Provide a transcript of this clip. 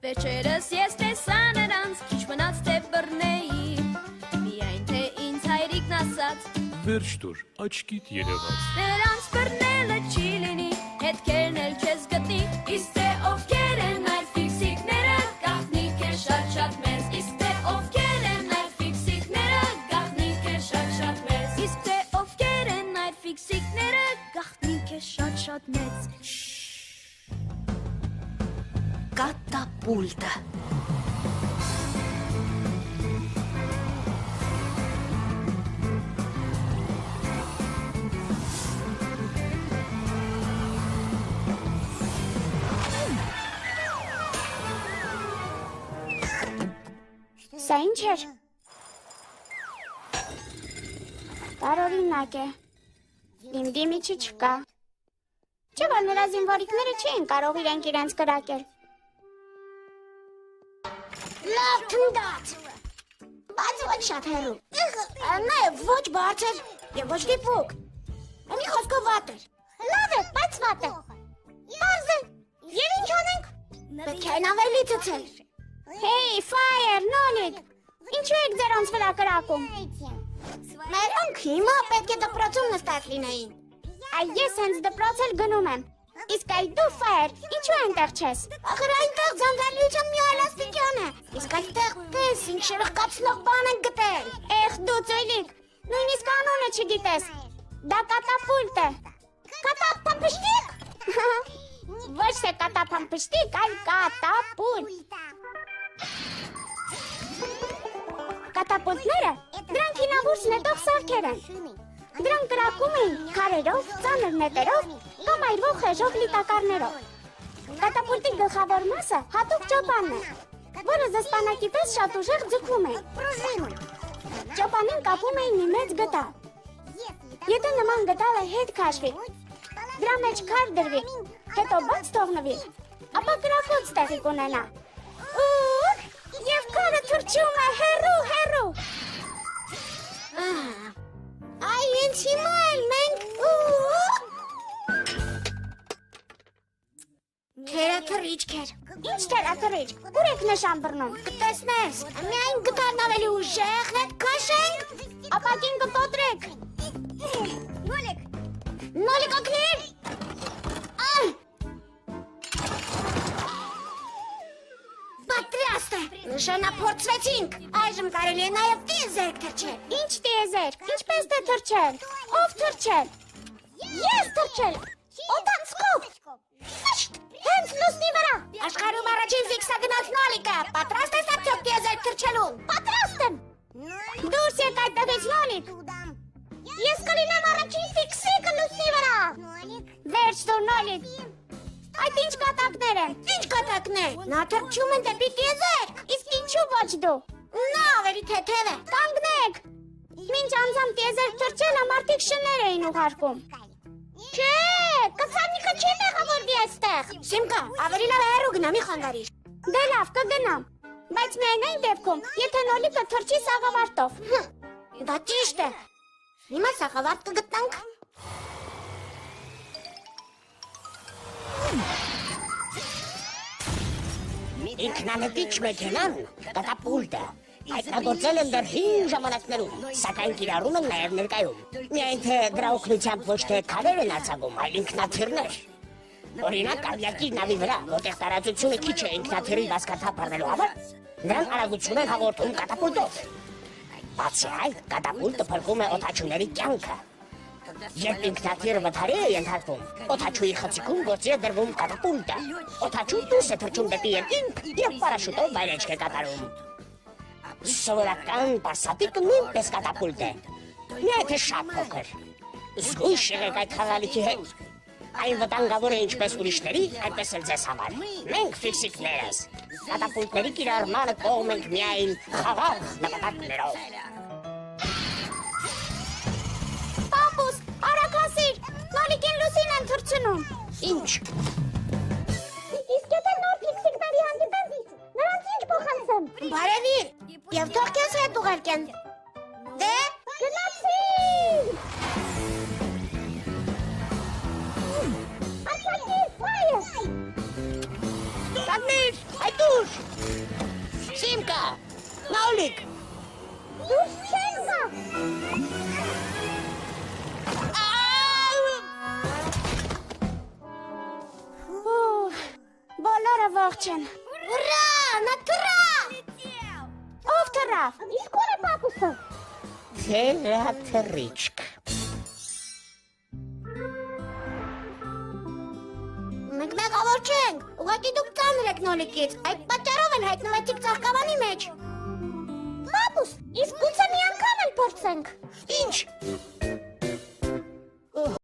Վերջերս ես տեսա նրանց, քիչ մնաց թե բռնեի, միայն թե ինձ հայրիկն ասաց, Վերջ տուր, աչքիդ երևաց, նրանց բռնելը չի լինի, հետքերն էլ չես գտնի, իսկ թե ովքեր են այդ ֆիքսիկները, գաղտնիք է շատ մեծ, իսկ թե ովքեր են այդ ֆիքսիկները, գաղտնիք է շատ մեծ, իսկ թե ովքեր են այդ ֆիքսիկները, գաղտնիք է շատ մեծ։ Կատապուլտը։ Սա ինչ էր։ Տարօրինակ է։ Իմ դիմիչը չկա։ Չէ՞ որ նրա զինվորիկները չէին կարող իրենք իրենց կրակել։ Լավ թնդաց։ Բայց ոչ շատ հեռու։ Նաև ոչ բարձր և ոչ դիպուկ։ Մի խոսքով վատ էր։ Լավ է, բայց վատ է։ Պարզ է։ Եվ ինչ անենք։ Պետք է այն ավելի ցցել։ Հեյ, Ֆայր, Նոլիկ, ինչու եք ձերանց վրա կրակում։ Մերոնք հիմա պետք է դպրոցում նստած լինեին։ Այ ես հենց դպրոց էլ գնում եմ։ Իսկ այ դու, Ֆայր, ինչու այնտեղ չես։ Ախր այնտեղ ձանձալիության մի այլ աստիճան է։ Իսկ այդտեղ տես ինչ շրխկացնող բան են գտել։ Էխ դու ծույլիկ, նույնիսկ անունը չգիտես։ Դա կատապուլտ է։ Կատապամփշտիկ։ Ոչ թե կատապամփշտիկ, այլ կատապուլտ։ Կատապուլտները դրանք հինավուրց նետող սարքեր են։ Դրանք կրակում էին քարերով, ծանր նետերով կամ այրվող խեժող լիտակարներով։ Կատապուլտի գլխավոր մասը հատուկ ճոպանն է, որը զսպանակի պես շատ ուժեղ ձգվում է։ Ճոպանին կապում էին մի մեծ գդալ։ Եթե նման գդալը հետ քաշվի, դրա մեջ քար դրվի, հետո բաց թողնվի, ապա կրակոց տեղի կունենա։ Եվ քարը թռչում է հեռու։ Այ ինձ հիմա էլ մենք թերաթռիչք էր։ Ինչ թերաթռիչք, ուր եք նշան բռնում։ Կտեսնես, միայն գդալն ավելի ուժեղ հետ քաշենք, ապակին կպոտրեք։ Նոլիկ օգնիր։ Պատրաստ է, նշանափորձվեցինք, այժմ կարելի է նաև տիեզերք թռչել։ Ինչ տիեզերք, ինչպես թե թռչել, ով թռչել։ Ես թռչել, օտանցքով, հենց լուսնի վրա։ Աշխարհում առաջին ֆիքսագնաց Նոլիկը, պատրաստ ես արդյոք տիեզերք թռչելուն։ Պատրաստ եմ։ Դուրս եկ այդտեղից Նոլիկ։ Ես կլինեմ առաջին ֆիքսիկը լուսնի վրա։ Վերջ տուր Նոլիկ։ Այդ ինչ կատակներ են։ Ինչ կատակներ։ Նա թռչում են դեպի տիեզերք։ Իսկ ինչու ոչ դու։ Նա ավելի թեթև է։ Կանգնեք։ Մինչ անձամբ տիեզերք թռչելը մարդիկ շներ էին ուղարկում։ Չէ, կացանիքը չի տեղավորվի այստեղ։ Սիմկա, ավելի լավ է հեռու գնա, մի խանգարիր։ Դե լավ, կգնամ։ Բայց միայն այն դեպքում, եթե Նոլիկը թռչի սաղավարտով։ Դա ճիշտ է։ Հիմա սաղավարտ կգտնանք։ Ինքնանետիչ մեքենան կատապուլտը հայտնագործել են դեռ հին ժամանակներում, սակայն կիրառում են նաև ներկայում։ Միայն թե դրա օգնությամբ ոչ թե քարեր են արձակում, այլ ինքնաթիռներ։ Օրինակ, ավիակի նավի վրա, որտեղ տարածությունը քիչ է ինքնաթիռի վազքաթափ առնելու համար, նրան արագություն են հաղորդում կատապուլտով։ Բացի այդ, կատապուլտը փրկում է օդաչուների կյանքը։ Երբ ինքնաթիռը վթարի է ենթարկվում, օդաչուի խցիկում գործի է դրվում կատապուլտը։ Օդաչուն դուրս է թռչում դեպի երկինք և պարաշուտով վայրէջք է կատարում։ Սովորական պարսատիկը նույնպես կատապուլտ է, միայն թե շատ փոքր։ Զգույշ եղեք այդ խաղալիքի հետ։ Այն վտանգավոր է ինչպես ուրիշների, այնպես էլ ձեզ համար։ Մենք ֆիքսիկներս կատապուլտների կիրառմանը կողմ ենք միայն խաղաղ նպատակներով։ Պապուս, արագասիր, Նոլիկին լուսին են թռչնում։ Ինչ։ Իսկ եթե նոր ֆիքսիկների հանդիպեմ, նրանց ինչ փոխանցեմ։ Բարևիր, և թող քեզ հետ ուղարկեն։ Դե, գնացի։ Կանգնիր, այդ Դուրս։ Սիմկա, նաուլիկ։ Դուրս չեն գա։ Բոլորը ողջ են։ Ուրա, նա թռավ։ Ով թռավ։ Իսկ ո՞ր է պապուսը։ Թերաթռիչք։ Մենք մեղավոր չենք։ Ուղղակի դուք ծանր եք նոլիկից։ Այդ պատճառով էլ հայտնվեցիք ծաղկավանի մեջ։ Պապուս, իսկ գուցե մի անգամ էլ փորձենք։ Ինչ։